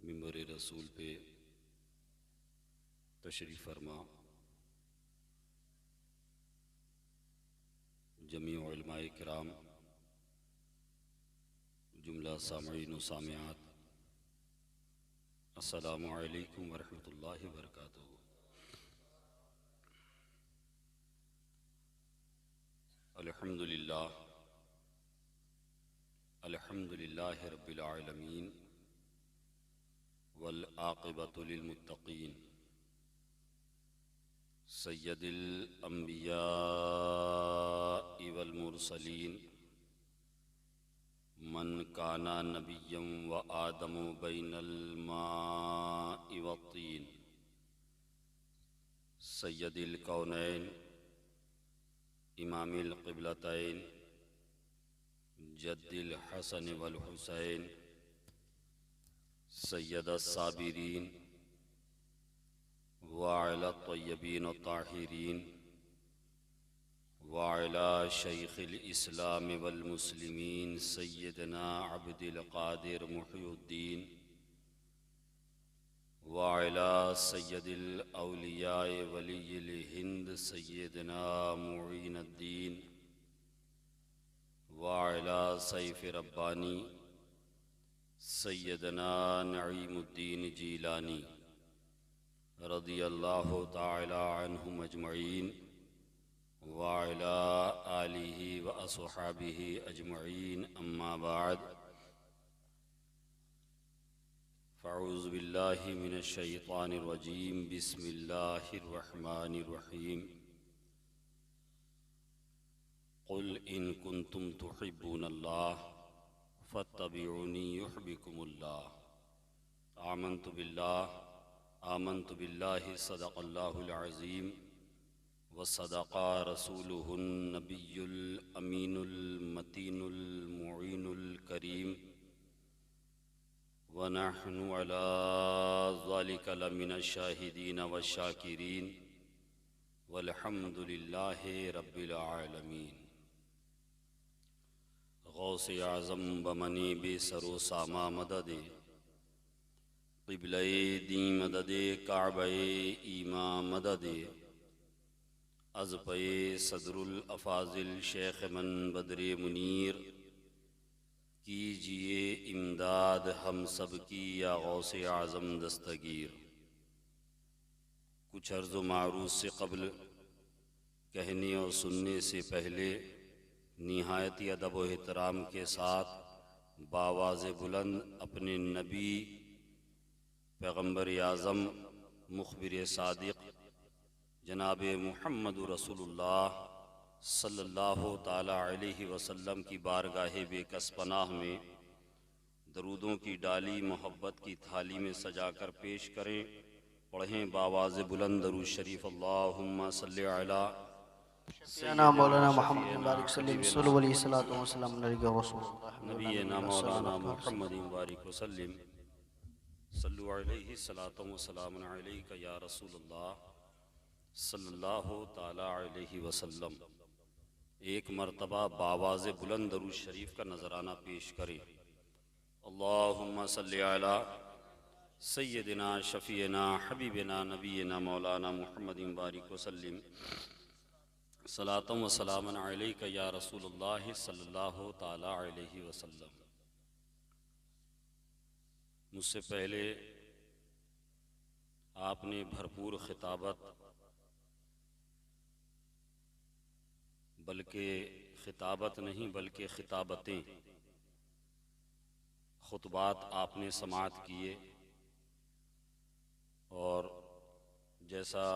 मिंबर रसूल पे तशरीफ़ फरमा जमी उलमाए किराम, जुमला सामईन व सामिआत, अस्सलामु अलैकुम व रहमतुल्लाहि व बरकातुहू। अल्हम्दुलिल्लाह अल्हम्दुलिल्लाहि रब्बिल आलमीन वल आक़िबतु लिल मुत्तक़ीन सय्यदिल अंबियाइ वल मुरसलीन मन काना नबिय्यम व आदमु बैनल माइ वत्तीन सय्यदिल कौनैन इमामिल क़िबलतैन जद्दिल हसन वल हुसैन सय्यदस साबिरीन व अला तय्यबीन ताहिरीन व अला शैखिल इस्लाम वल मुस्लिमीन सय्यदना अब्दुल क़ादिर मुहियुद्दीन व अला सय्यदिल औलिया वलिय्यिल हिंद सय्यदना मुईनुद्दीन व अला सैफ रब्बानी सय्यदना नईमुद्दीन जीलानी रदियल्लाहु ताला अन्हुम अजमईन व अला आलिहि व अस्हाबिहि अजमईन अम्मा बाद फ़अऊज़ु बिल्लाहि मिनश शैतानिर रजीम बिस्मिल्लाहिर रहमानिर रहीम क़ुल इन कुन्तुम तुहिब्बूनल्लाह फत्तबिऊनी युहब्बिकुमुल्लाह आमन्तु बिल्लाहि सदक़ल्लाहुल अज़ीम व सदक़ा रसूलुहुन नबियुल अमीनुल मतीनुल मुईनुल करीम व नहनु अला ज़ालिका लमिनश शाहिदीन व शाकिरीन वल्हम्दुलिल्लाहि रब्बिल आलमीन। गौसे आज़म बमनी बेसरो सामा मददे क़िबले दी मददे काबे ईमा मददे अज़पे सदरुल अफ़ाज़िल शेख मन बदरे मुनीर कीजिए इमदाद हम सब की या गौसे आज़म दस्तगीर। कुछ अर्ज़ मारूज़ से क़ब्ल कहने और सुनने से पहले निहायती अदब व एहतराम के साथ बावाज़ बुलंद अपने नबी पैगम्बर आज़म मुख़बिर सादिक़ जनाब मुहम्मद रसूलुल्लाह सल्लल्लाहु ताला अलैहि वसल्लम की बारगाह बेकस पनाह में दरूदों की डाली मोहब्बत की थाली में सजाकर पेश करें। पढ़ें बावाज़ बुलंद दरूद शरीफ अल्लाहुम्मा सल्लि अला सय्यिदना मौलाना मुहम्मद बारिक सल्लल्लाहु अलैहि वसल्लम नबीना मौलाना मुहम्मद बारिक वसल्लम सल्लु अलैहि सलातो व सलाम अलैका या रसूलल्लाह सल्लल्लाहु ताला अलैहि वसल्लम। एक मरतबा बावाज़ बुलंद दरूद शरीफ का नजराना पेश करें। अल्लाहुम्मा सल्लि अला सय्यिदना शफ़ीना हबीबना नबीना मौलाना मुहम्मद बारिक वसल्लम सलातम व सलामन अलैका या रसूलल्लाह सल्लल्लाहु ताला अलैहि वसल्लम। मुझसे पहले आपने भरपूर खिताबत बल्कि खिताबत नहीं बल्कि खिताबतें खुतबात आपने समाअत किए और जैसा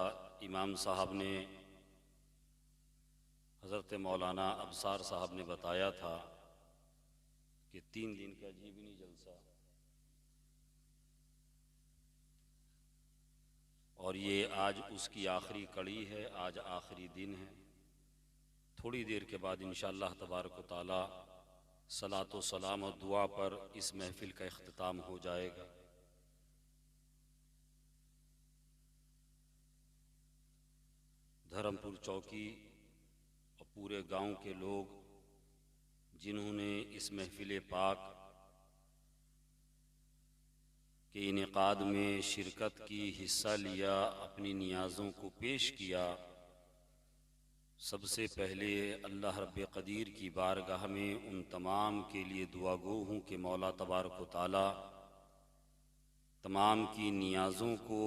इमाम साहब ने हज़रत मौलाना अबसार साहब ने बताया था कि 3 दिन का जीवनी जलसा और ये आज उसकी आखिरी कड़ी है, आज आखिरी दिन है। थोड़ी देर के बाद इंशाअल्लाह तबारक व तआला सलातो सलाम और दुआ पर इस महफिल का इख्तिताम हो जाएगा। धर्मपुर चौकी और पूरे गांव के लोग जिन्होंने इस महफिल पाक के इनेकाद में शिरकत की, हिस्सा लिया, अपनी नियाज़ों को पेश किया, सबसे पहले अल्लाह रब्बे क़दीर की बारगाह में उन तमाम के लिए दुआ गो हूँ कि मौला तबारक व तआला तमाम की नियाज़ों को,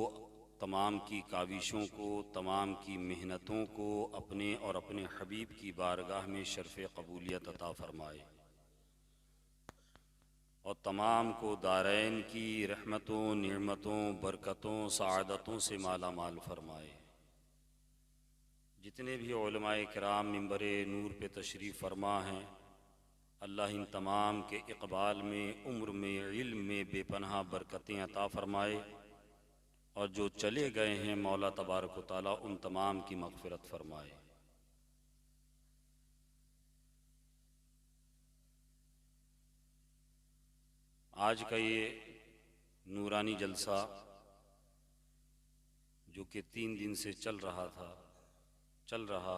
तमाम की काविशों को, तमाम की मेहनतों को अपने और अपने हबीब की बारगाह में शर्फ़ कबूलियत अता फ़रमाए और तमाम को दारैन की रहमतों, नेमतों, बरकतों, सआदतों से माला माल फरमाए। जितने भी उलमाए किराम मिंबर नूर पे तशरीफ़ फरमा हैं, अल्लाह इन तमाम के इक़बाल में, उम्र में, इल्म में बेपनाह बरकतें अता फ़रमाए और जो चले गए हैं मौला तबारक व तआला उन तमाम की मग़फ़िरत फ़रमाए। आज का ये नूरानी जलसा जो कि 3 दिन से चल रहा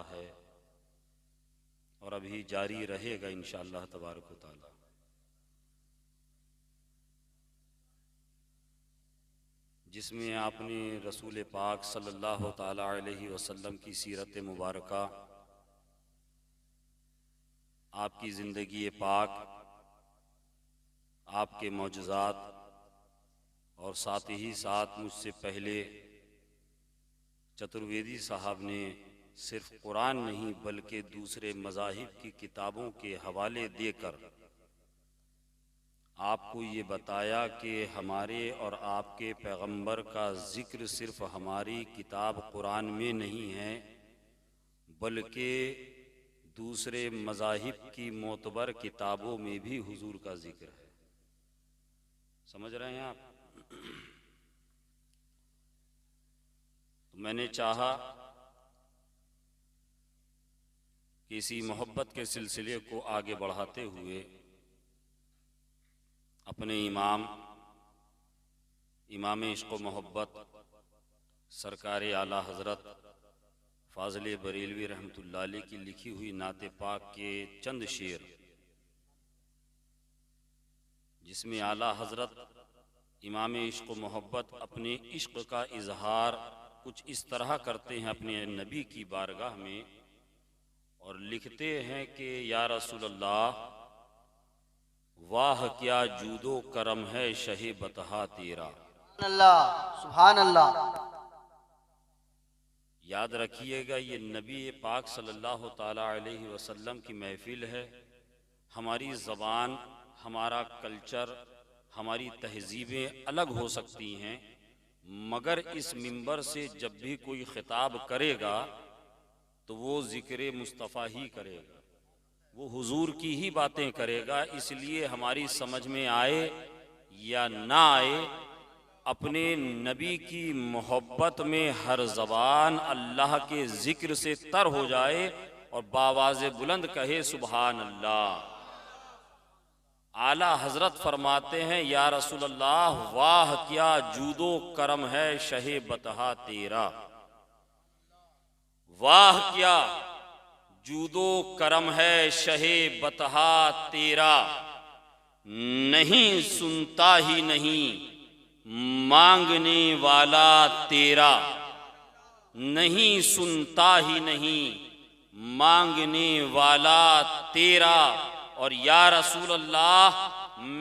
है और अभी जारी रहेगा इंशाअल्लाह तबारक व तआला, जिसमें आपने रसूल पाक सल्लल्लाहु ताला अलैहि वसल्लम की सीरत मुबारका, आपकी ज़िंदगी पाक, आपके मौजज़ात और साथ ही साथ मुझसे पहले चतुर्वेदी साहब ने सिर्फ कुरान नहीं बल्कि दूसरे मज़ाहिब की किताबों के हवाले देकर आपको ये बताया कि हमारे और आपके पैगंबर का ज़िक्र सिर्फ हमारी किताब कुरान में नहीं है बल्कि दूसरे मज़ाहिब की मोतबर किताबों में भी हुजूर का ज़िक्र है। समझ रहे हैं आप? तो मैंने चाहा कि इसी मोहब्बत के सिलसिले को आगे बढ़ाते हुए अपने इमाम इश्क़ मोहब्बत सरकार आला हज़रत फ़ाज़िल बरेलवी रहमतुल्लाह अलैह की लिखी हुई नाते पाक के चंद शेर, जिसमें आला हज़रत इमाम इश्क़ मोहब्बत अपने इश्क़ का इजहार कुछ इस तरह करते हैं अपने नबी की बारगाह में और लिखते हैं कि या रसूल अल्लाह, वाह क्या जूदो करम है शहे बतहा तेरा। सुभान अल्लाह। याद रखिएगा, ये नबी पाक सल्लल्लाहु ताला अलैहि वसल्लम की महफिल है। हमारी ज़बान, हमारा कल्चर, हमारी तहजीबें अलग हो सकती हैं, मगर इस मिंबर से जब भी कोई खिताब करेगा तो वो ज़िक्र मुस्तफ़ा ही करेगा, वो हुजूर की ही बातें करेगा। इसलिए हमारी समझ में आए या ना आए, अपने नबी की मोहब्बत में हर ज़बान अल्लाह के ज़िक्र से तर हो जाए और बावाज़े बुलंद कहे सुभान अल्लाह। आला हज़रत फरमाते हैं या रसूल अल्लाह, वाह क्या जूदो करम है शहे बतहा तेरा। वाह क्या जूदो करम है शहे बतहा तेरा, नहीं सुनता ही नहीं मांगने वाला तेरा, नहीं सुनता ही नहीं मांगने वाला तेरा। और या रसूल अल्लाह,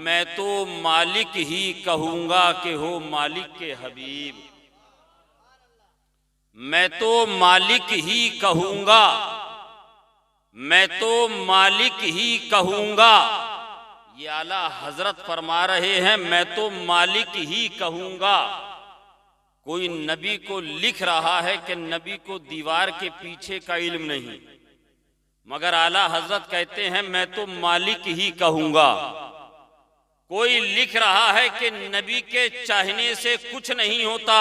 मैं तो मालिक ही कहूँगा कि हो मालिक के हबीब, मैं तो मालिक ही कहूँगा, मैं तो मालिक ही कहूँगा। ये आला हजरत फरमा रहे हैं, मैं तो मालिक ही कहूँगा। कोई नबी को लिख रहा है कि नबी को दीवार के पीछे का इल्म नहीं, मगर आला हजरत कहते हैं मैं तो मालिक ही कहूँगा। कोई लिख रहा है कि नबी के चाहने से कुछ नहीं होता,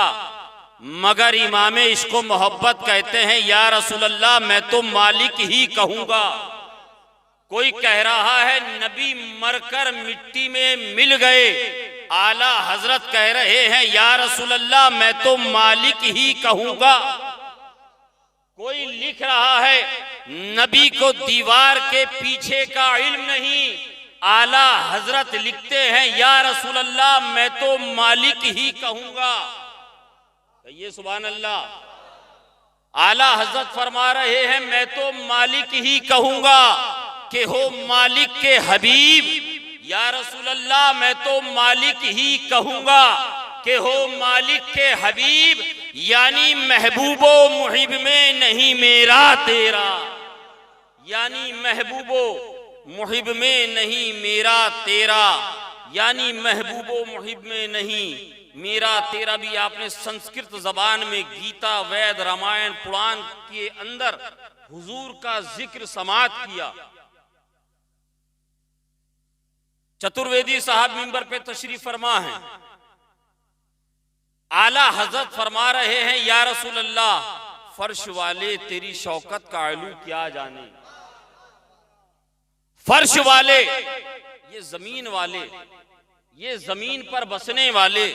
मगर इमाम इश्क़ मोहब्बत कहते हैं या रसूल अल्लाह, मैं तो मालिक ही कहूँगा। कोई कह रहा है नबी मरकर मिट्टी में मिल गए, आला हजरत कह रहे हैं या रसूल अल्लाह, मैं तो मालिक ही कहूँगा। कोई लिख रहा है नबी को दीवार के पीछे का इल्म नहीं, आला हजरत लिखते हैं या रसूल अल्लाह मैं तो मालिक ही कहूंगा। ये सुभान अल्लाह। आला हजरत फरमा रहे हैं मैं तो मालिक ही कहूंगा कि हो मालिक के हबीब, या रसूल अल्लाह मैं तो मालिक ही कहूंगा कि हो मालिक के हबीब, यानी महबूबो मुहिब में नहीं मेरा तेरा, यानी महबूबो मुहिब में नहीं मेरा तेरा, यानी महबूबो मुहिब में नहीं मेरा तेरा भी आपने संस्कृत जबान में गीता, वेद, रामायण, पुराण के अंदर हुजूर का जिक्र समात किया। चतुर्वेदी साहब मिंबर पे तशरीफ फरमा है, आला हजरत फरमा रहे हैं या रसूल अल्लाह फर्श वाले तेरी शौकत का आलू क्या जाने। फर्श वाले ये जमीन वाले, ये जमीन पर बसने वाले,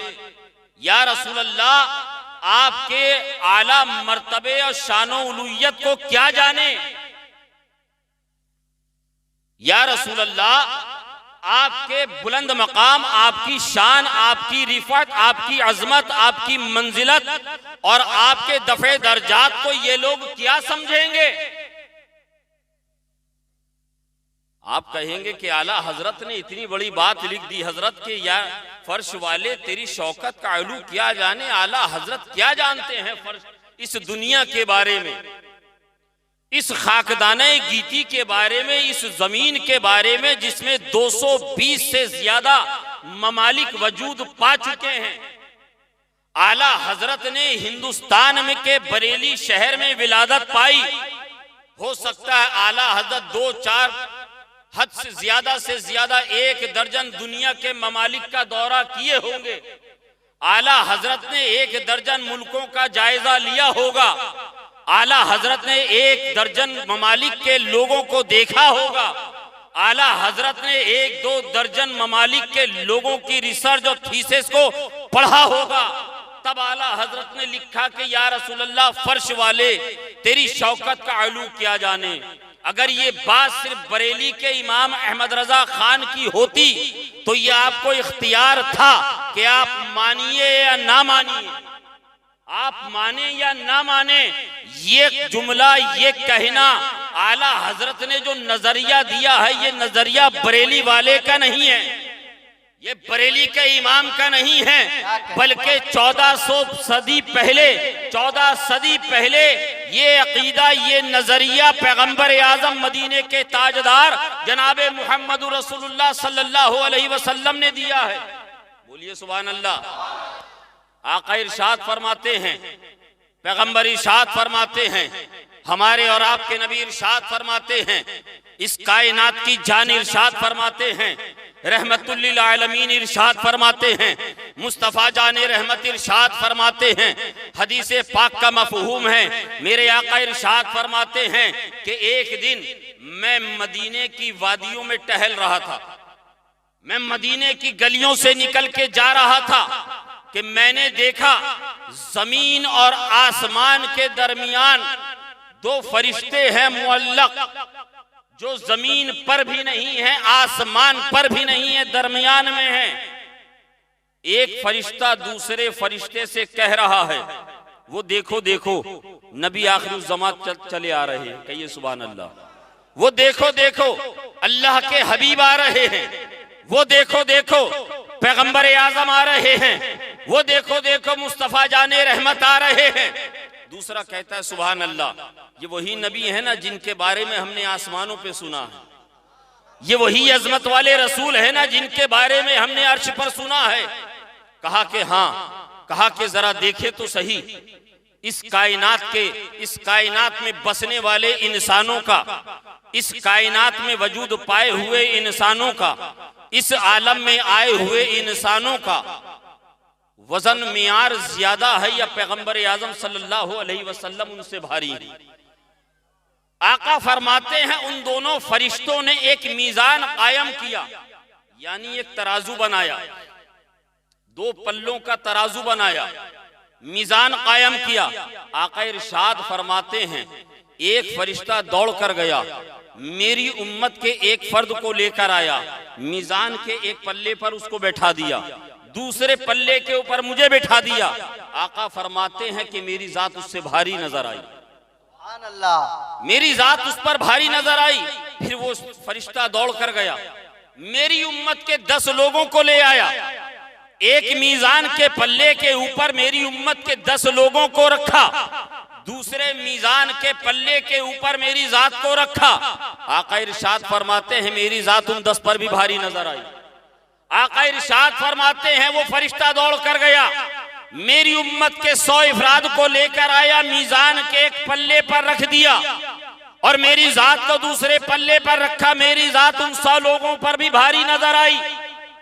या रसूल अल्लाह आपके आला मर्तबे और शानो उलूहियत को क्या जाने। या रसूल अल्लाह आपके बुलंद मकाम, आपकी शान, आपकी रिफत, आपकी अजमत, आपकी मंजिलत और आपके दफे दर्जात को ये लोग क्या समझेंगे। आप कहेंगे कि आला हजरत ने इतनी बड़ी बात लिख दी हजरत के या फर्श वाले तेरी शौकत का आलू क्या जाने। आला हजरत क्या जानते हैं फर्श, इस दुनिया के बारे में, इस खाकदाने गीती के बारे में, इस जमीन के बारे में जिसमें 220 से ज्यादा ममालिक वजूद पा चुके हैं। आला हजरत ने हिंदुस्तान में के बरेली शहर में विलादत पाई। हो सकता है आला हजरत 2-4 हद से ज्यादा 1 दर्जन दुनिया के ममालिक का दौरा किए होंगे। आला हजरत ने 1 दर्जन मुल्कों का जायजा लिया होगा। आला हजरत ने 1 दर्जन ममालिक के लोगों को देखा होगा। आला हजरत ने 1-2 दर्जन ममालिक के लोगों की रिसर्च और थीसिस को पढ़ा होगा। तब आला हजरत ने लिखा कि या रसूल अल्लाह फर्श वाले तेरी शौकत का आलू क्या जाने। अगर ये बात सिर्फ बरेली के इमाम अहमद रजा खान की होती तो ये आपको इख्तियार था कि आप मानिए या ना मानिए, आप माने या ना माने। ये जुमला, ये कहना आला हजरत ने जो नजरिया दिया है ये नजरिया बरेली वाले का नहीं है, ये बरेली के इमाम का नहीं है, बल्कि 1400 सदी पहले ये अकीदा, ये नजरिया पैगंबर आजम मदीने के ताजदार जनाबे मोहम्मद रसूलुल्लाह सल्लल्लाहु अलैहि वसल्लम ने दिया है। बोलिए सुभान अल्लाह। आका इरशाद फरमाते हैं, पैगंबर इरशाद फरमाते हैं, हमारे और आपके नबी इरशाद फरमाते हैं, इस कायनात की जान इरशाद फरमाते हैं, रहमतुल लिल आलमीन इरशाद फरमाते हैं, मुस्तफ़ा जाने रहमत इरशाद फरमाते हैं। हदीस पाक का मफहूम है, मेरे आका इरशाद फरमाते हैं कि एक दिन मैं मदीने की वादियों में टहल रहा था, मैं मदीने की गलियों से निकल के जा रहा था कि मैंने देखा जमीन और आसमान के दरमियान 2 फरिश्ते हैं मुअल्लक, जो जमीन पर भी नहीं है, आसमान पर भी नहीं है, दरमियान में है। एक फरिश्ता दूसरे फरिश्ते से कह रहा है, वो देखो देखो नबी आखिर ज़मात चले आ रहे हैं, कहिए सुभान अल्लाह। वो देखो देखो अल्लाह के हबीब आ रहे हैं, वो देखो देखो पैगंबर आजम आ रहे हैं, वो देखो देखो मुस्तफ़ा जाने रहमत आ रहे हैं। दूसरा कहता है सुभान अल्लाह, ये वही नबी है ना जिनके बारे में हमने आसमानों पे सुना है, ये वही अजमत वाले रसूल है ना जिनके बारे में हमने अर्श पर सुना है। कहा कि हाँ, कहा कि जरा देखे तो सही इस कायनात में बसने वाले इंसानों का, इस कायनात में वजूद पाए हुए इंसानों का, इस आलम में आए हुए इंसानों का वजन मियार ज्यादा है या पैगंबर आजम सल्लल्लाहु अलैहि वसल्लम उनसे भारी है। आका फरमाते हैं उन दोनों फरिश्तों ने एक मीजान कायम किया, यानी एक तराजू बनाया, 2 पल्लों का तराजू बनाया, मीजान कायम किया। आका इरशाद फरमाते हैं एक फरिश्ता दौड़ कर गया, मेरी उम्मत के एक फर्द को लेकर आया, मीजान के एक पल्ले पर उसको बैठा दिया, दूसरे पल्ले के ऊपर मुझे बैठा दिया। आका फरमाते हैं कि मेरी जात उससे भारी नजर आई, मेरी जात उस पर भारी नजर आई। फिर वो फरिश्ता दौड़ कर गया, मेरी उम्मत के 10 लोगों को ले आया, एक मीजान के पल्ले के ऊपर मेरी उम्मत के 10 लोगों को रखा, दूसरे मीजान के पल्ले के ऊपर मेरी जात को रखा। आका इरशाद फरमाते हैं मेरी जात उन 10 पर भी भारी नजर आई। आका इरशाद फरमाते हैं वो फरिश्ता दौड़ कर गया, मेरी उम्मत के 100 अफराद को लेकर आया, मीजान के एक पल्ले पर रख दिया और मेरी जात को दूसरे पल्ले पर रखा, मेरी जात उन 100 लोगों पर भी भारी नजर आई।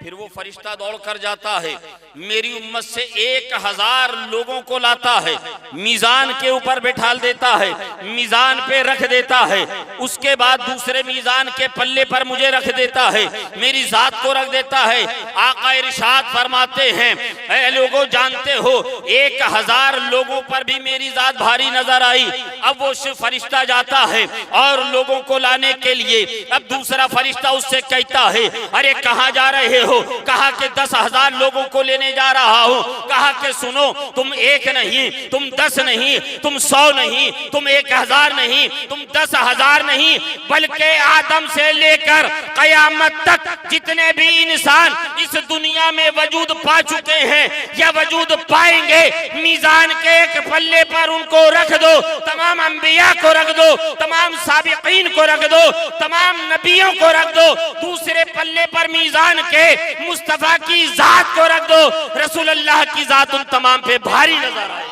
फिर वो फरिश्ता दौड़ कर जाता है, मेरी उम्मत से 1000 लोगों को लाता है, मीजान के ऊपर बैठा देता है, मीजान पे रख देता है, उसके बाद दूसरे मीजान के पल्ले पर मुझे रख देता है, मेरी जात को रख देता है। आका इरशाद फरमाते हैं ऐ लोगों जानते हो 1000 लोगों पर भी मेरी जात भारी नजर आई। अब वो फरिश्ता जाता है और लोगों को लाने के लिए, अब दूसरा फरिश्ता उससे कहता है अरे कहाँ जा रहे हो? कहा कि 10,000 लोगों को लेने जा रहा हूं। कहा कि सुनो तुम 1 नहीं, तुम 10 नहीं, तुम 100 नहीं, तुम 1000 नहीं, तुम 10,000 नहीं, बल्कि आदम से लेकर कयामत तक जितने भी इंसान इस दुनिया में वजूद पा चुके हैं या वजूद पाएंगे, मीजान के एक पल्ले पर उनको रख दो, तमाम अंबिया को रख दो, तमाम साबिकीन को रख दो, तमाम नबियों को रख दो, दूसरे पल्ले पर मीजान के मुस्तफा की जात को रख दो, रसूल अल्लाह की जात उन तमाम पे भारी नजर आए।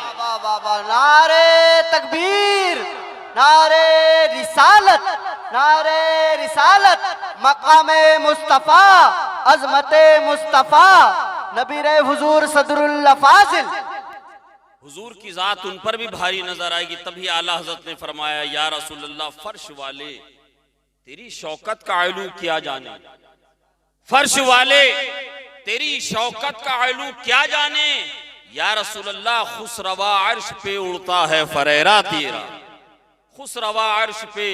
नारे तकबीर, नारे रिसालत, नारे रिसालत, मकामे मुस्तफा, अजमते मुस्तफा, नबी रे हुजूर सदरुल फाजिल, हुजूर की जात उन पर भी भारी नजर आएगी। तभी आला हजरत ने फरमाया या रसूल अल्लाह फर्श वाले तेरी शौकत का आलू क्या जाने, फर्श वाले तेरी शौकत का आलू क्या जाने। या रसूल अल्लाह खुसरवा अर्श पे उड़ता है फरेरा तेरा, खुसरवा अर्श पे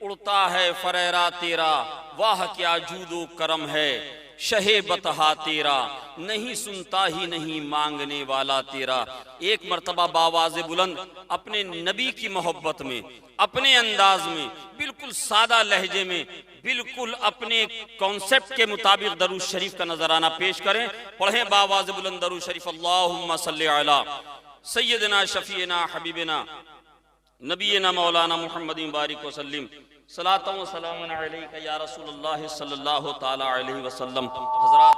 उड़ता है फरेरा तेरा, वाह क्या जूदो करम है शहे बतहा तेरा, नहीं सुनता ही नहीं मांगने वाला तेरा। एक मर्तबा बावाज़े बुलंद अपने नबी की मोहब्बत में, अपने अंदाज में, बिल्कुल सादा लहजे में, बिल्कुल अपने कॉन्सेप्ट के मुताबिक दरूद शरीफ का नजराना पेश करें। पढ़ें बावाज़े बुलंद दरूद शरीफ, अल्लाहुम्मा सल्ली अला सय्यदना शफीना हबीबना नबीना मौलाना मुहम्मदिन बारिक वसल्लिम सलातन व सलामुन अलैका या रसूलुल्लाह सल्लल्लाहु ताला अलैहि वसल्लम। हज़रात,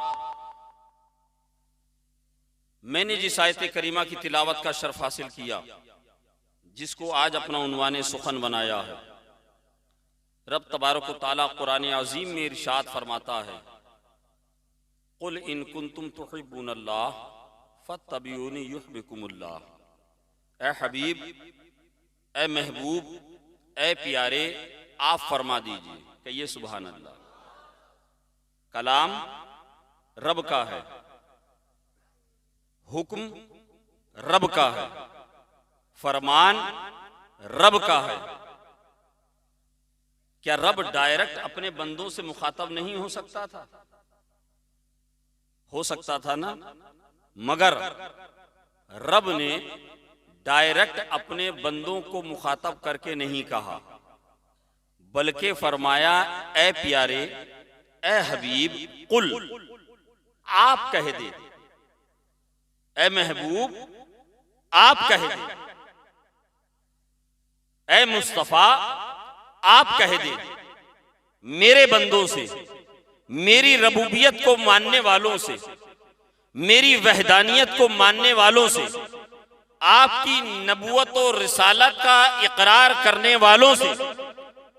मैंने जिस आयत करीमा की तिलावत का शर्फ हासिल किया, जिसको आज अपना उन्वाने सुखन बनाया है, रब तबारक व तआला कुरान अजीम में इरशाद फरमाता है कुल इन कुंतुम तुहिब्बुनल्लाह फत्तबिऊनी युहब्बुकुमुल्लाह। ए हबीब, ए महबूब, ए प्यारे, आप फरमा दीजिए कि ये सुभान अल्लाह कलाम रब का है, हुक्म रब का है, फरमान रब का है। क्या रब डायरेक्ट अपने बंदों से मुखातब नहीं हो सकता था? हो सकता था ना, मगर रब ने डायरेक्ट अपने बंदों को मुखातब करके नहीं कहा, बल्कि फरमाया ए प्यारे, ए हबीब, कुल आप कह दे, ए महबूब आप कह दे, ए मुस्तफा आप कह दे, मेरे बंदों से, मेरी रबूबियत को मानने वालों से, मेरी वहदानियत को मानने वालों से, आपकी नबूवत और रिसालत का इकरार करने वालों से,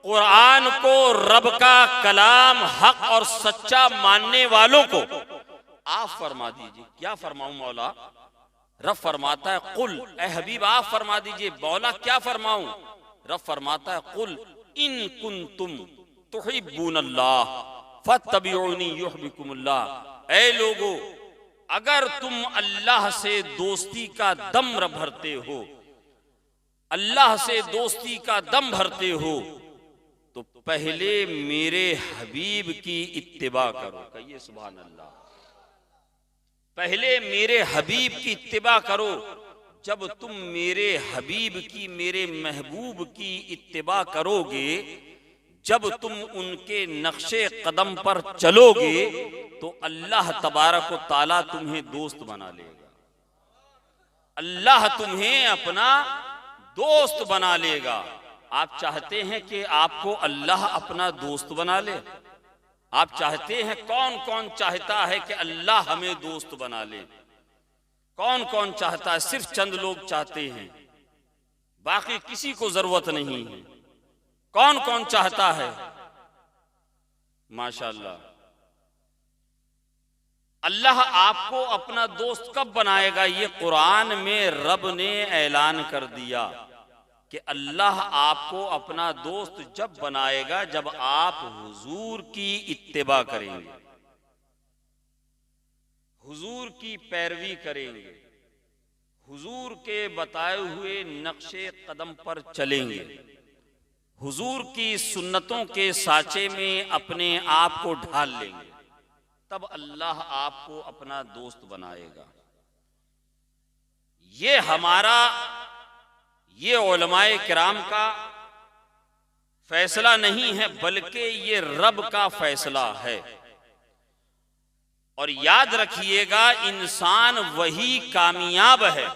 कुरान को रब का कलाम हक और सच्चा मानने वालों को आप फरमा दीजिए। क्या फरमाऊं मौला? रब फरमाता है कुल, ए हबीब आप फरमा दीजिए। मौला क्या फरमाऊं? रब फरमाता है कुल इन कुंतुम तुहिब्बुनल्लाह फत्तबिऊनी युहब्बुकुमुल्लाह। ऐ लोगो, अगर तुम अल्लाह से दोस्ती का दम भरते हो, अल्लाह से दोस्ती का दम भरते हो, तो पहले मेरे हबीब की इत्तिबा करो। कहिए सुभान अल्लाह। पहले मेरे हबीब की इत्तिबा करो। जब तुम मेरे हबीब की, मेरे महबूब की इत्तिबा करोगे, जब तुम उनके नक्शे कदम पर चलोगे, तो अल्लाह तबारक व ताला तुम्हें दोस्त बना लेगा। अल्लाह तुम्हें अपना दोस्त बना लेगा। आप चाहते हैं कि आपको अल्लाह अपना दोस्त बना ले? आप चाहते हैं? कौन कौन चाहता है कि अल्लाह हमें दोस्त बना ले? कौन कौन चाहता है? सिर्फ चंद लोग चाहते हैं, बाकी किसी को जरूरत नहीं है। कौन कौन चाहता है? माशाअल्लाह। अल्लाह आपको अपना दोस्त कब बनाएगा? ये कुरान में रब ने ऐलान कर दिया कि अल्लाह आपको अपना दोस्त जब बनाएगा, जब आप हुजूर की इत्तिबा करेंगे, हुजूर की पैरवी करेंगे, हुजूर के बताए हुए नक्शे कदम पर चलेंगे, हुजूर की सुन्नतों के साचे में अपने आप को ढाल लेंगे, तब अल्लाह आपको अपना दोस्त बनाएगा। ये हमारा, ये उलमाए किराम का फैसला नहीं है, बल्कि ये रब का फैसला है। और याद रखिएगा, इंसान वही कामयाब है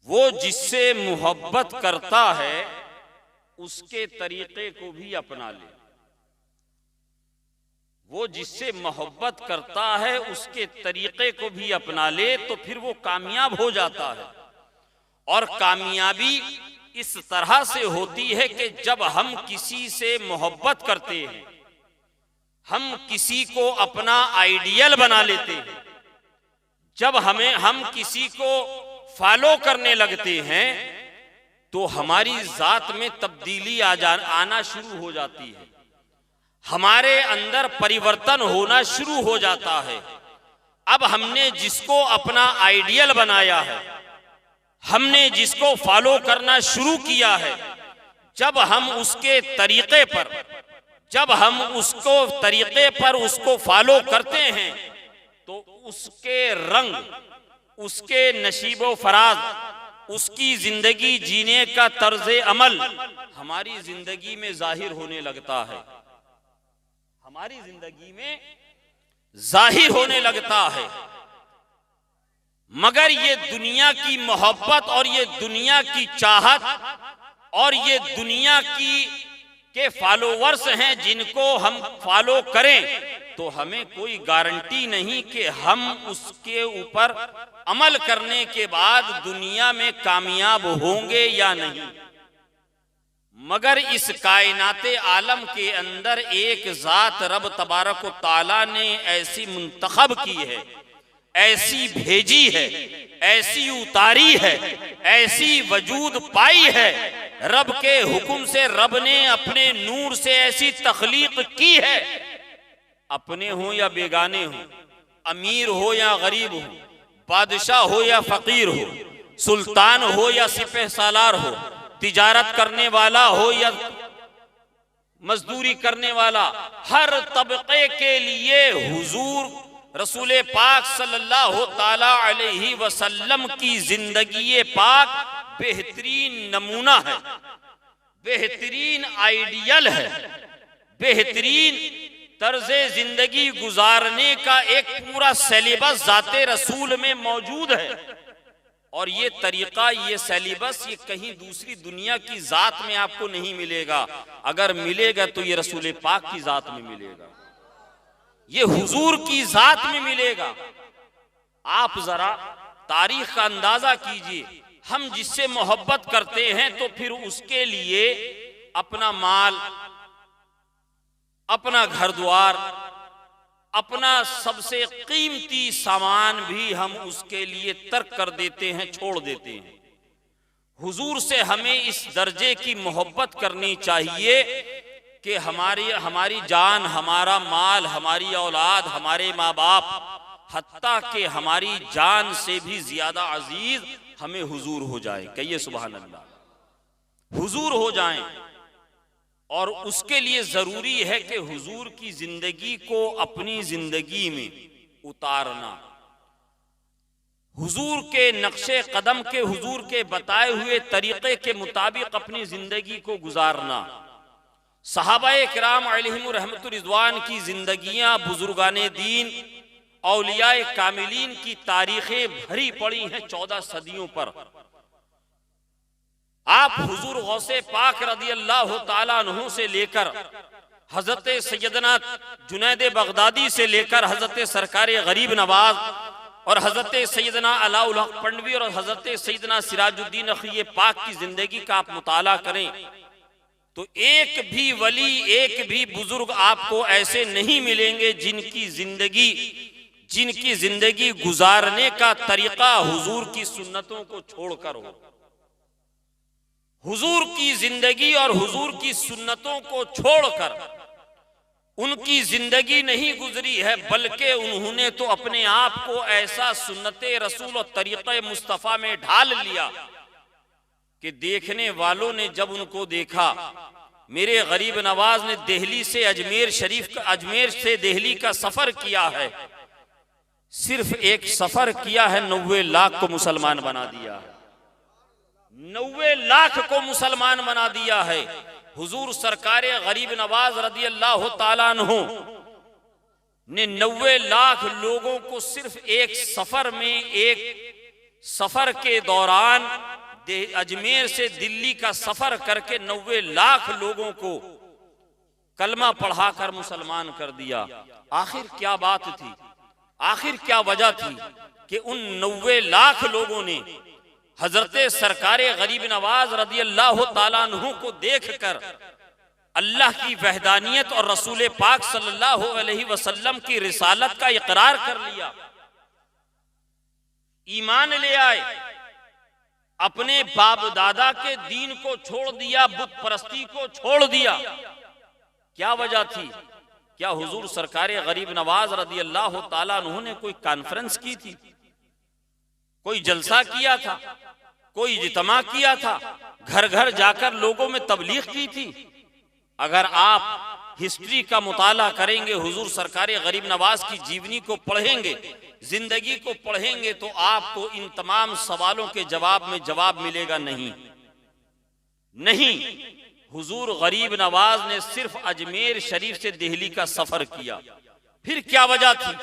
वो जिससे मोहब्बत करता है, उसके तरीके को भी अपना ले। वो जिससे मोहब्बत करता है, उसके तरीके को भी अपना ले, तो फिर वो कामयाब हो जाता है। और कामयाबी इस तरह से होती है कि जब हम किसी से मोहब्बत करते हैं, हम किसी को अपना आइडियल बना लेते हैं, जब हम किसी को फॉलो करने लगते हैं, तो हमारी जात में तब्दीली आना शुरू हो जाती है, हमारे अंदर परिवर्तन होना शुरू हो जाता है। अब हमने जिसको अपना आइडियल बनाया है, हमने जिसको फॉलो करना शुरू किया है, जब हम उसके तरीके पर, जब हम उसको तरीके पर उसको फॉलो करते हैं, तो उसके रंग, उसके नशीबो फराज, उसकी जिंदगी जीने का तर्ज अमल हमारी जिंदगी में जाहिर होने लगता है, हमारी जिंदगी में जाहिर होने लगता है। मगर ये दुनिया की मोहब्बत और ये दुनिया की चाहत और ये दुनिया के फॉलोवर्स हैं, जिनको हम फॉलो करें, तो हमें कोई गारंटी नहीं कि हम उसके ऊपर अमल करने के बाद दुनिया में कामयाब होंगे या नहीं। मगर इस कायनाते आलम के अंदर एक जात रब तबारक व ताला ने ऐसी मुंतखब की है, ऐसी भेजी है, ऐसी उतारी है, ऐसी वजूद पाई है, रब के हुक्म से रब ने अपने नूर से ऐसी तख्लीक की है। अपने हो या बेगाने हो, अमीर हो या गरीब हो, बादशाह हो या फकीर हो, सुल्तान हो या सिपह सालार हो, तिजारत करने वाला हो या मजदूरी करने वाला, हर तबके के लिए हुजूर रसूल पाक सल्लल्लाहु ताला अलैहि वसल्लम की जिंदगी पाक बेहतरीन नमूना है, बेहतरीन आइडियल है, बेहतरीन तर्जे जिंदगी गुजारने का एक पूरा सिलेबस जाते रसूल में मौजूद है। और ये तरीका, ये सिलेबस, ये कहीं दूसरी दुनिया की जात में आपको नहीं मिलेगा। अगर मिलेगा तो ये रसूल पाक की जात में मिलेगा, ये हुजूर की जात में मिलेगा। आप जरा तारीख का अंदाजा कीजिए, हम जिससे मोहब्बत करते हैं तो फिर उसके लिए अपना माल, अपना घर द्वार, अपना सबसे कीमती सामान भी हम उसके लिए तर्क कर देते हैं, छोड़ देते हैं। हुजूर से हमें इस दर्जे की मोहब्बत करनी चाहिए कि हमारी जान, हमारा माल, हमारी औलाद, हमारे माँ बाप, हत्ता कि हमारी जान से भी ज्यादा अजीज हमें हुजूर हो जाए। कहिए सुभान अल्लाह। हुजूर हो जाएं, और उसके लिए जरूरी है कि हुजूर की जिंदगी को अपनी जिंदगी में उतारना, हुजूर के नक्शे कदम के, हुजूर के बताए हुए तरीके के मुताबिक अपनी जिंदगी को गुजारना। सहाबाए किराम अलैहिम रहमतुर रिज़वान की जिंदगियां, बुजुर्गाने दीन, औलियाए कामिलीन की तारीखें भरी पड़ी हैं 14 सदियों पर। आप हुजूर गौसे पाक रदी अल्लाह ताला अन्हु से लेकर हजरत सैयदना जुनैद बगदादी से लेकर हजरत सरकार गरीब नवाज और हजरत सैयदना अलाउल हक पंडवी और हजरत सैयदना सिराजुद्दीन अखी पाक की जिंदगी का आप मुताला करें तो एक भी वली, एक भी बुजुर्ग आपको ऐसे नहीं मिलेंगे जिनकी जिंदगी गुजारने का तरीका हुजूर की सुन्नतों को छोड़कर हो। हुजूर की जिंदगी और हुजूर की सुन्नतों को छोड़कर उनकी जिंदगी नहीं गुजरी है, बल्कि उन्होंने तो अपने आप को ऐसा सुन्नते रसूल और तरीक़े मुस्तफ़ा में ढाल लिया कि देखने वालों ने जब उनको देखा, मेरे गरीब नवाज ने दिल्ली से अजमेर शरीफ का, अजमेर से दिल्ली का सफर किया है, सिर्फ एक सफर किया है, 90 लाख को मुसलमान बना दिया है, 90 लाख को मुसलमान बना दिया है। हुजूर सरकार गरीब नवाज रदी अल्लाह ताला अन्हु ने 90 लाख लोगों को सिर्फ एक सफर में, एक सफर के दौरान अजमेर से दिल्ली का सफर करके 90 लाख लोगों को कलमा पढ़ाकर मुसलमान कर दिया। आखिर क्या बात थी, आखिर क्या वजह थी कि उन 90 लाख लोगों ने हजरत सरकारे गरीब नवाज रदी अल्लाह ताला अन्हु को देखकर अल्लाह की वहदानियत और रसूल पाक सल्लल्लाहु अलैहि वसल्लम की रिसालत का इकरार कर लिया, ईमान ले आए, अपने बाप दादा के दीन को छोड़ दिया, बुत परस्ती को छोड़ दिया। क्या वजह थी? क्या हुजूर सरकारे गरीब नवाज रदी अल्लाह ताला अन्हु ने कोई कॉन्फ्रेंस की थी, कोई जलसा किया था, कोई इज्तिमा किया था, घर घर जाकर लोगों में तबलीग की थी? अगर आप हिस्ट्री का मुताला करेंगे, हुजूर सरकारे गरीब नवाज की जीवनी को पढ़ेंगे, जिंदगी को पढ़ेंगे, तो आपको इन तमाम सवालों के जवाब में जवाब मिलेगा नहीं। हुजूर गरीब नवाज ने सिर्फ अजमेर शरीफ से दिल्ली का सफर किया। फिर क्या वजह थी?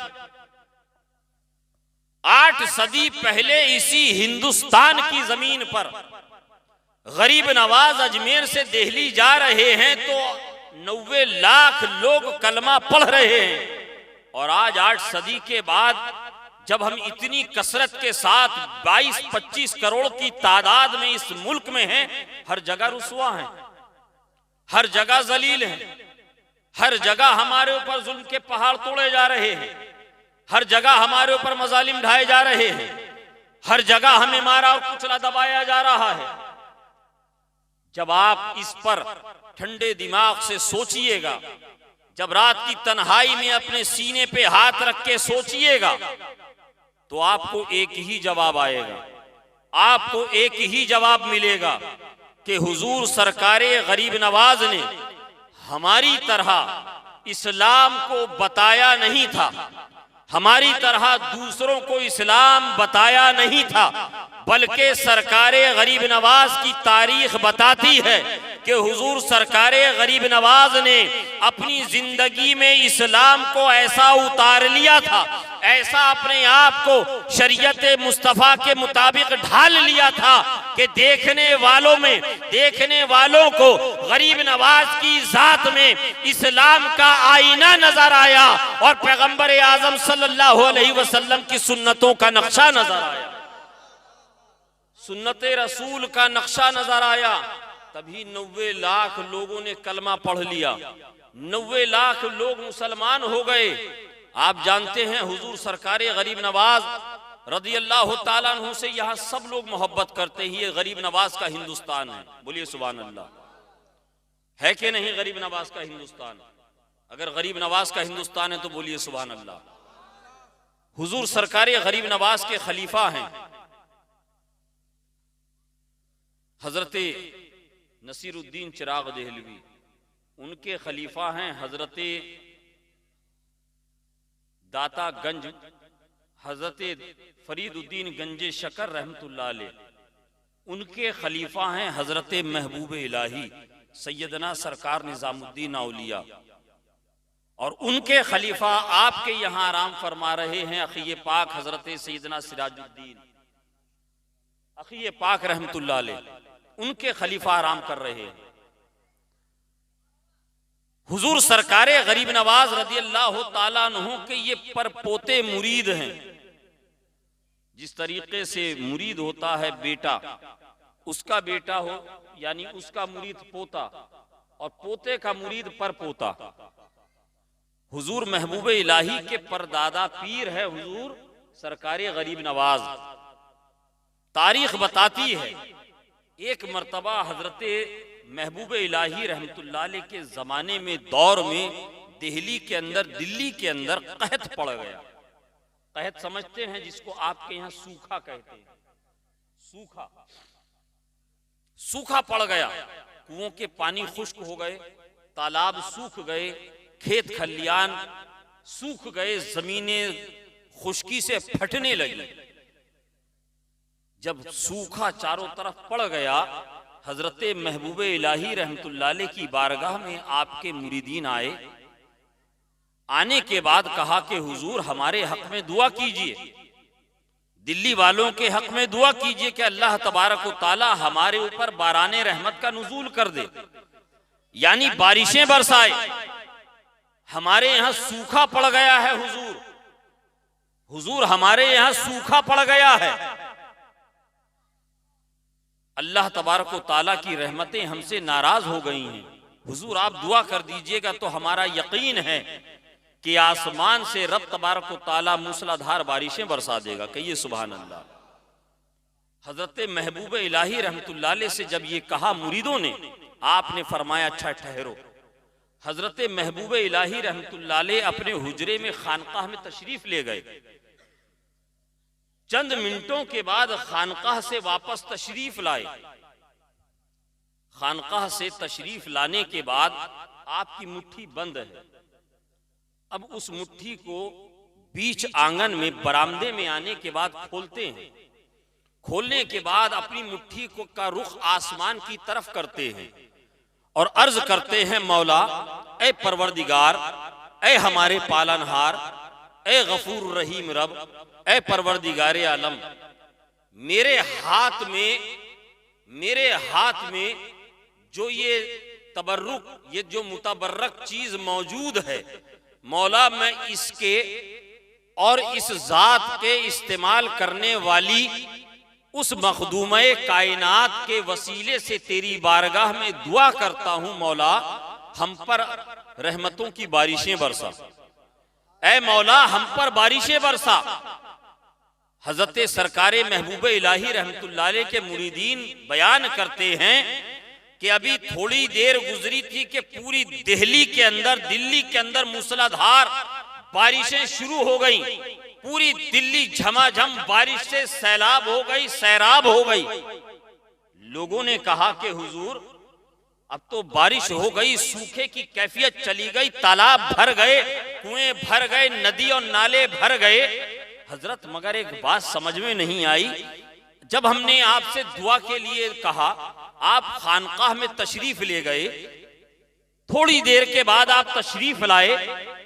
8 सदी पहले इसी हिंदुस्तान की जमीन पर गरीब नवाज अजमेर से दिल्ली जा रहे हैं तो 90 लाख लोग कलमा पढ़ रहे हैं, और आज 8 सदी के बाद जब हम इतनी कसरत के साथ 22-25 करोड़ की तादाद में इस मुल्क में हैं, हर जगह रुसवा है, हर जगह जलील है, हर जगह हमारे ऊपर जुल्म के पहाड़ तोड़े जा रहे हैं, हर जगह हमारे ऊपर मजालिम ढाए जा रहे हैं, हर जगह हमें मारा और कुचला दबाया जा रहा है। जब आप इस पर ठंडे दिमाग से सोचिएगा, जब रात की तन्हाई में अपने सीने पे हाथ रख के सोचिएगा, तो आपको एक ही जवाब आएगा, आपको एक ही जवाब मिलेगा कि हुजूर सरकारे गरीब नवाज ने हमारी तरह इस्लाम को बताया नहीं था, हमारी तरह दूसरों को इस्लाम बताया नहीं था, बल्कि सरकारे गरीब नवाज की तारीख बताती है कि हुजूर सरकारे गरीब नवाज ने अपनी जिंदगी में इस्लाम को ऐसा उतार लिया था, ऐसा अपने आप को शरीयत मुस्तफ़ा के मुताबिक ढाल लिया था कि देखने वालों को गरीब नवाज की जात में इस्लाम का आईना नजर आया और पैगंबर आजम सल्लल्लाहु अलैहि वसल्लम की सुन्नतों का नक्शा नजर आया, सुन्नते रसूल का नक्शा नजर आया। तभी 90 लाख लोगों ने कलमा पढ़ लिया, 90 लाख लोग मुसलमान हो गए। आप जानते हैं हुजूर सरकारे गरीब नवाज रदी अल्लाह ताला अन्हु से यहाँ सब लोग मोहब्बत करते हैं, ये गरीब नवाज का हिंदुस्तान है। बोलिए सुभान अल्लाह। है कि नहीं गरीब नवाज का हिंदुस्तान? अगर गरीब नवाज का हिंदुस्तान है तो बोलिए सुभान अल्लाह। हुजूर सरकार गरीब नवाज के खलीफा हैं हजरत नसीरुद्दीन चिराग देहलवी, उनके खलीफा हैं हजरत दाता गंज हजरत फरीदुद्दीन गंजे शकर रहमतुल्लाह अलैह, उनके खलीफा हैं हजरत महबूब इलाही सैयदना सरकार निजामुद्दीन औलिया, और उनके खलीफा आपके यहाँ आराम फरमा रहे हैं अखिए पाक हजरत सैयदना सिराजुद्दीन अखिए पाक रहमतुल्लाह अलैह, उनके खलीफा आराम कर रहे हैं। हुजूर सरकारे गरीब नवाज रदियल्लाहु ताला अन्हु के ये परपोते मुरीद हैं। जिस तरीके से मुरीद होता है बेटा, उसका बेटा हो यानी उसका मुरीद पोता, और पोते का मुरीद परपोता। हुजूर महबूब इलाही के परदादा पीर है हुजूर सरकारे गरीब नवाज। तारीख बताती है एक मर्तबा हजरत महबूब इलाही रहमतुल्लाह अलैह के जमाने में, दौर में दिल्ली के अंदर कहत पड़ गया। कहत समझते हैं जिसको आपके यहाँ सूखा कहते हैं। सूखा पड़ गया, कुओं के पानी खुश्क हो गए, तालाब सूख गए, खेत खलियान सूख गए, जमीनें खुश्की से फटने लगी। जब सूखा चारों तरफ पड़ गया, हजरत महबूब इलाही रहमतुल्लाह अलैह की बारगाह में आपके मुरीदीन आए। आने के बाद कहा कि हुजूर हमारे हक में दुआ कीजिए, दिल्ली वालों के हक में दुआ कीजिए कि अल्लाह तबारक व तआला हमारे ऊपर बाराने रहमत का नुज़ूल कर दे, यानी बारिशें बरसाए। हमारे यहाँ सूखा पड़ गया है हुजूर हमारे यहाँ सूखा पड़ गया है। अल्लाह तबारक व तआला की रहमतें हमसे नाराज हो गई हैं। हुजूर आप दुआ कर दीजिएगा तो हमारा यकीन है कि आसमान से रब तबारक व तआला मूसलाधार बारिशें बरसा देगा। कहिए सुभान अल्लाह। हजरत महबूब इलाही रहमतुल्लाह अलैह से जब ये कहा मुरीदों ने, आपने फरमाया अच्छा ठहरो। हजरत महबूब इलाही रहमतुल्लाह अलैह अपने हुजरे में खानकाह में तशरीफ ले गए। चंद मिनटों के बाद खानकाह से वापस तशरीफ लाए। खानकाह से तशरीफ लाने के बाद आपकी मुट्ठी बंद है। अब उस मुट्ठी को बीच आंगन में बरामदे में आने के बाद खोलते हैं। खोलने के बाद अपनी मुट्ठी को का रुख आसमान की तरफ करते हैं और अर्ज करते हैं, मौला ए परवरदिगार, ए हमारे पालनहार, ए गफूर रहीम रब, ए परवरदिगारे आलम, मेरे हाथ में जो ये तबर्रुक, ये जो मुतबर्रक चीज मौजूद है, मौला मैं इसके और इस जात के इस्तेमाल करने वाली उस मखदूमे कायनात के वसीले से तेरी बारगाह में दुआ करता हूं, मौला हम पर रहमतों की बारिशें बरसा। ऐ मौला हम पर बारिशें बरसा। हजरत सरकारे महबूब इलाही रहमतुल्लाह अलैह के मुरीदीन बयान करते हैं कि अभी थोड़ी देर गुजरी थी कि पूरी दिल्ली के अंदर मूसलाधार बारिशें शुरू हो गई। पूरी दिल्ली झमाझम बारिश से सैराब हो गई। लोगों ने कहा कि हुजूर अब तो बारिश हो गई, सूखे की कैफियत चली गई, तालाब भर गए, कुएं भर गए, नदी और नाले भर गए। हजरत मगर एक बात समझ में नहीं आई, जब हमने आपसे दुआ के लिए कहा, आप खानकाह में तशरीफ ले गए, थोड़ी देर के बाद आप तशरीफ लाए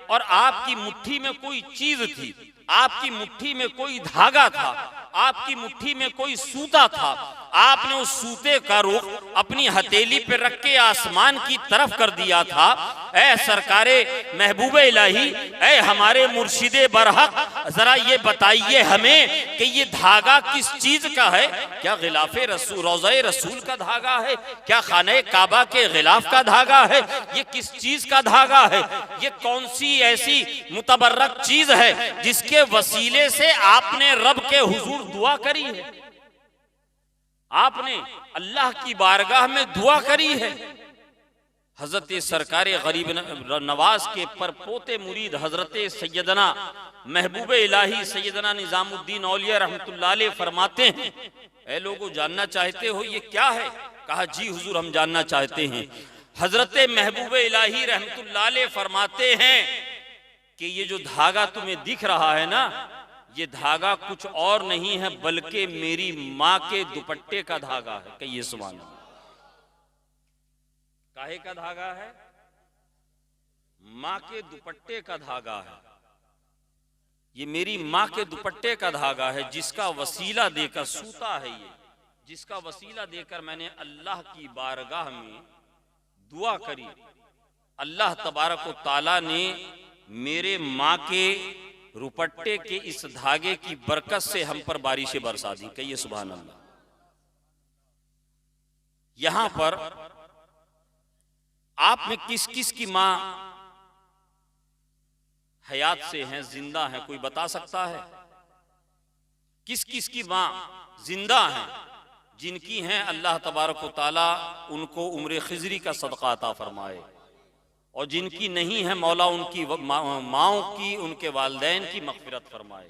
और आपकी मुट्ठी में कोई चीज थी, आपकी मुट्ठी में कोई धागा था, आपकी मुट्ठी में कोई सूता था। आपने उस सूते का रुख अपनी हथेली पे रख के आसमान की तरफ कर दिया था। ऐ सरकारे महबूब इलाही, ऐ हमारे मुर्शिदे बरहक, जरा ये बताइए हमें कि ये धागा किस चीज का है? क्या गिलाफे रसूल, रोज़े रसूल का धागा है? क्या खाने काबा के गिलाफ का धागा है? ये किस चीज का धागा है? ये कौन सी ऐसी मुतबर्रक चीज है जिसके वसीले से आपने रब के हुजूर दुआ करी है? आपने अल्लाह की बारगाह में दुआ करी है। हज़रत सरकार गरीब नवाज के परपोते मुरीद हज़रत सैयदना महबूब इलाही सैयदना निज़ामुद्दीन औलिया रहमतुल्लाह अलैह फरमाते हैं, ऐ लोगों जानना चाहते हो ये क्या है? कहा जी हुजूर हम जानना चाहते हैं। हज़रत महबूब इलाही रहमतुल्लाह अलैह फरमाते हैं कि ये जो धागा तुम्हें दिख रहा है ना, ये धागा कुछ और नहीं है बल्कि मेरी माँ के दुपट्टे का धागा है। कहिए सुभान अल्लाह। काहे का धागा है? माँ के दुपट्टे का धागा है। ये मेरी माँ के दुपट्टे का धागा है जिसका वसीला देकर सूता है, ये जिसका वसीला देकर मैंने अल्लाह की बारगाह में दुआ करी। अल्लाह तबारक व तआला ने मेरे माँ के दुपट्टे के इस धागे की बरकत से हम पर बारिशें बरसा दी। कहिए सुभान अल्लाह। यहां पर आप में किस किस की मां हयात से हैं, जिंदा हैं? कोई बता सकता है? किस किस की मां जिंदा हैं? जिनकी हैं अल्लाह तबारक व तआला उनको उम्र खिजरी का सदका अता फरमाए, और जिनकी नहीं है मौला उनकी माओं की, उनके वालिदैन की मग़फ़िरत फरमाए।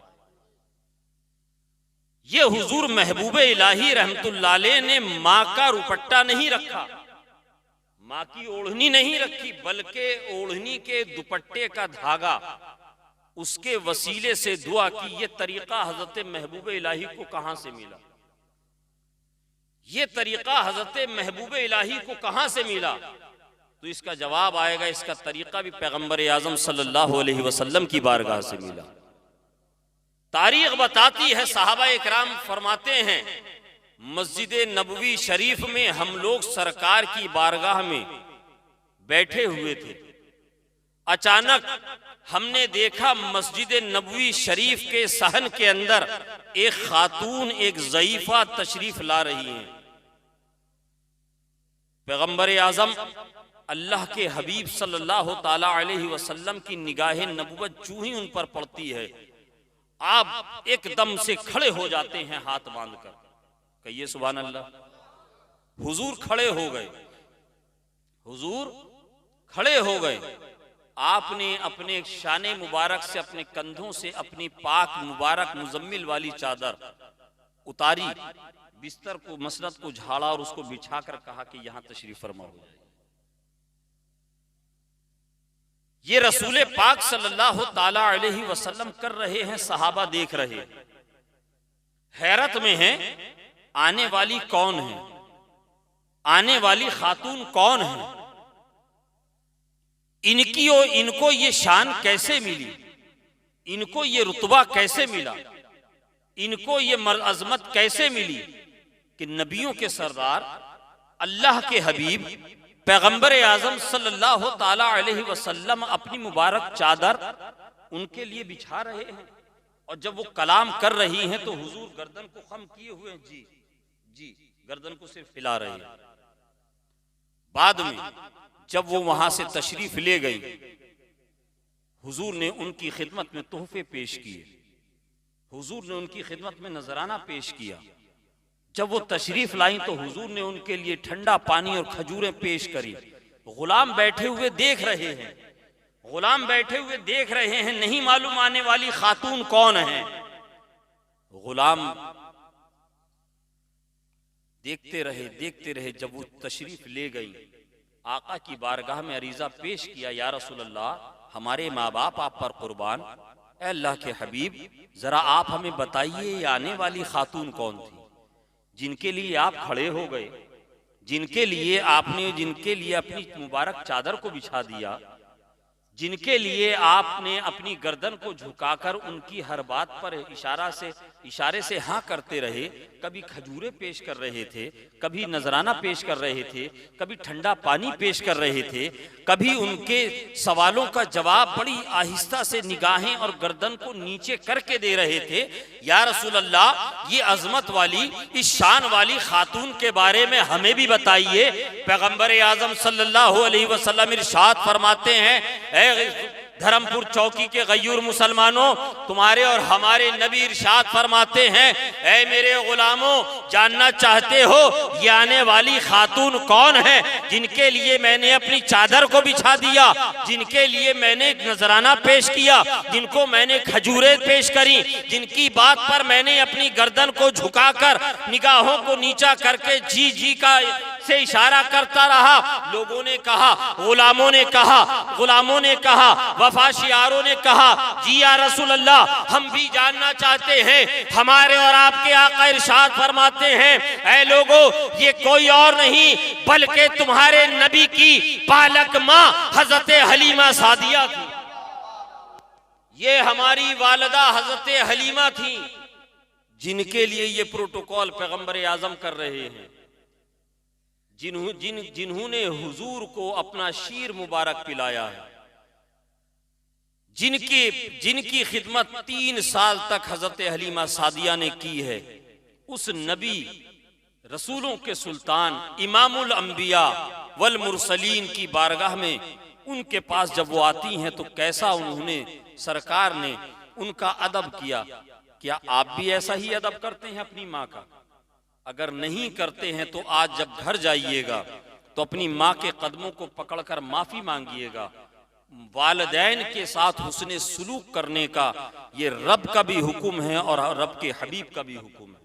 ये हुजूर महबूब इलाही रहमतुल्लाह अलैह ने माँ का दुपट्टा नहीं रखा, माँ की ओढ़नी नहीं रखी, बल्कि ओढ़नी के दुपट्टे का धागा, उसके वसीले से दुआ की। ये तरीका हजरत महबूब इलाही को कहां से मिला? ये तरीका हजरत महबूब इलाही को कहां से मिला? तो इसका जवाब आएगा, इसका तरीका भी पैगंबर आज़म सल्लल्लाहु अलैहि वसल्लम की बारगाह से मिला। तारीख बताती है, सहाबा इकराम फरमाते हैं, मस्जिद नबवी शरीफ में हम लोग सरकार की बारगाह में बैठे हुए थे। अचानक हमने देखा मस्जिद नबवी शरीफ के सहन के अंदर एक खातून, एक ज़ईफ़ा तशरीफ ला रही हैं। पैगंबर आज़म अल्लाह के हबीब सल्लल्लाहु ताला अलैहि वसल्लम की निगाह नबुवत जूं ही उन पर पड़ती है, आप एकदम से खड़े हो जाते हैं हाथ बांधकर। कहिए सुभान अल्लाह। हुजूर खड़े हो गए, हुजूर खड़े हो गए। आपने अपने शाने मुबारक से, अपने कंधों से अपनी पाक मुबारक मुजम्मिल वाली चादर उतारी, बिस्तर को, मसनद को झाड़ा और उसको बिछाकर कहा कि यहां तशरीफ फरमा हो जाए। ये रसूल पाक सल्लल्लाहु ताला अलैहि वसल्लम कर रहे हैं, सहाबा देख रहे हैं, हैरत में हैं, आने वाली कौन है, आने वाली खातून कौन है, इनकी और इनको ये शान कैसे मिली, इनको ये रुतबा कैसे मिला, इनको ये अजमत कैसे मिली कि नबियों के सरदार अल्लाह के हबीब पैगंबर आज़म सल्लल्लाहु ताला अलैहि वसल्लम अपनी मुबारक चादर उनके लिए बिछा रहे हैं, और जब वो कलाम कर रही हैं तो हुजूर गर्दन को खम किए हुए हैं, जी जी, गर्दन को सिर्फ हिला रहे हैं। बाद में जब वो वहां से तशरीफ ले गई, हुजूर ने उनकी खिदमत में तोहफे पेश किए, हुजूर ने उनकी खिदमत में नजराना पेश किया। जब वो तशरीफ लाई तो हुजूर ने उनके लिए ठंडा पानी और खजूरें पेश करी। गुलाम बैठे हुए देख रहे हैं, गुलाम बैठे हुए देख रहे हैं, नहीं मालूम आने वाली खातून कौन है। गुलाम देखते रहे, देखते रहे। जब वो तशरीफ ले गई, आका की बारगाह में अरीजा पेश किया, या रसूल अल्लाह, हमारे माँ बाप आप पर कुर्बान, ऐ अल्लाह के हबीब जरा आप हमें बताइए ये आने वाली खातून कौन थी जिनके लिए आप खड़े हो गए, जिनके लिए अपनी मुबारक चादर को बिछा दिया, जिनके लिए आपने अपनी गर्दन को झुकाकर उनकी हर बात पर इशारे से हाँ करते रहे। कभी खजूरें पेश कर रहे थे, कभी नजराना पेश कर रहे थे, कभी ठंडा पानी पेश कर रहे थे, कभी उनके सवालों का जवाब बड़ी आहिस्ता से निगाहें और गर्दन को नीचे करके दे रहे थे। या रसूल अल्लाह, ये अजमत वाली, इस शान वाली खातून के बारे में हमें भी बताइए। पैगंबर आजम सल्लल्लाहु अलैहि वसल्लम इरशाद फरमाते हैं, धर्मपुर चौकी के गयूर मुसलमानों, तुम्हारे और हमारे नबी इरशाद फरमाते हैं, ऐ मेरे गुलामों, जानना चाहते हो ये आने वाली खातून कौन है जिनके लिए मैंने अपनी चादर को बिछा दिया, जिनके लिए मैंने नजराना पेश किया, जिनको मैंने खजूरें पेश करी, जिनकी बात पर मैंने अपनी गर्दन को झुकाकर निगाहों को नीचा करके जी जी का से इशारा करता रहा। लोगों ने कहा, गुलामों ने कहा, गुलामों ने कहा, वफाशियारों ने कहा, जी या रसूल अल्लाह, हम भी जानना चाहते हैं। हमारे और आपके आका इरशाद फरमाते हैं, ऐ लोगों, ये कोई और नहीं बल्कि तुम्हारे नबी की पालक माँ हजरत हलीमा सादिया थी। ये हमारी वालिदा हजरत हलीमा थी, जिनके लिए ये प्रोटोकॉल पैगंबर आजम कर रहे हैं, जिन्होंने हुजूर को अपना शीर मुबारक पिलाया है, जिनकी खिदमत 3 साल तक हजरत हलीमा सादिया ने की है। उस नबी रसूलों के सुल्तान इमामुल अंबिया वल मुरसलीन की बारगाह में उनके पास जब वो आती हैं तो कैसा उन्होंने सरकार ने उनका अदब किया। क्या आप भी ऐसा ही अदब करते हैं अपनी माँ का? अगर नहीं करते हैं तो आज जब घर जाइएगा तो अपनी माँ के कदमों को पकड़कर माफी मांगिएगा। वालिदैन के साथ हुस्ने सुलूक करने का ये रब का भी हुक्म है और रब के हबीब का भी हुक्म है।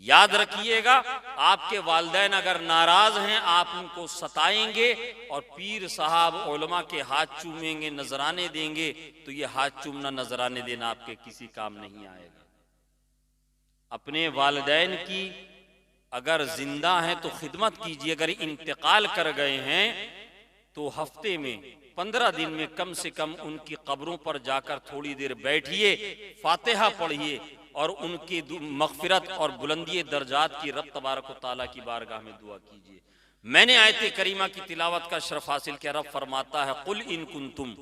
याद रखिएगा, आपके वालिदैन अगर नाराज हैं, आप उनको सताएंगे और पीर साहब उलमा के हाथ चूमेंगे, नजराने देंगे, तो ये हाथ चूमना नजराने देना आपके किसी काम नहीं आएगा। अपने वालिदैन की अगर जिंदा हैं तो खिदमत कीजिए, अगर इंतकाल कर गए हैं तो हफ्ते में 15 दिन में कम से कम उनकी कब्रों पर जाकर थोड़ी देर बैठिए, फातिहा पढ़िए और उनकी मगफिरत और बुलंदी दर्जात की रब तबारक व तआला की बारगाह में दुआ कीजिए। मैंने आयत करीमा की तिलावत का शरफ हासिल किया। रब फरमाता है, कुल इन कुंतुम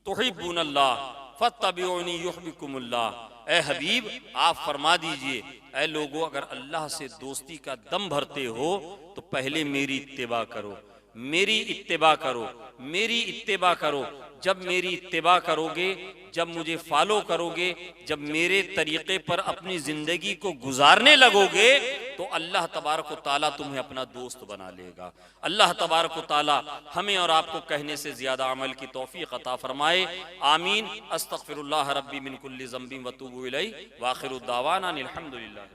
तुहिब्बुनल्लाह फत्तबिऊनी युहब्बिकुमुल्लाह। ए हबीब, आप फरमा दीजिए, ऐ लोगों, अगर अल्लाह से दोस्ती का दम भरते हो तो पहले मेरी इत्तिबा करो, मेरी इत्तिबा करो, मेरी इत्तिबा करो। जब मेरी इत्तिबा करोगे, जब मुझे फॉलो करोगे, जब मेरे तरीके पर अपनी जिंदगी को गुजारने लगोगे तो अल्लाह तबारक व तआला तुम्हें अपना दोस्त बना लेगा। अल्लाह तबारक व तआला हमें और आपको कहने से ज्यादा अमल की तौफीक अता फरमाए। आमीन। अस्तगफिरुल्लाह रब्बी मिन कुल्ली ज़ंबिन व तूबु इलैहि व आखिरु दावाना अनिल हम्दुलिल्लाह।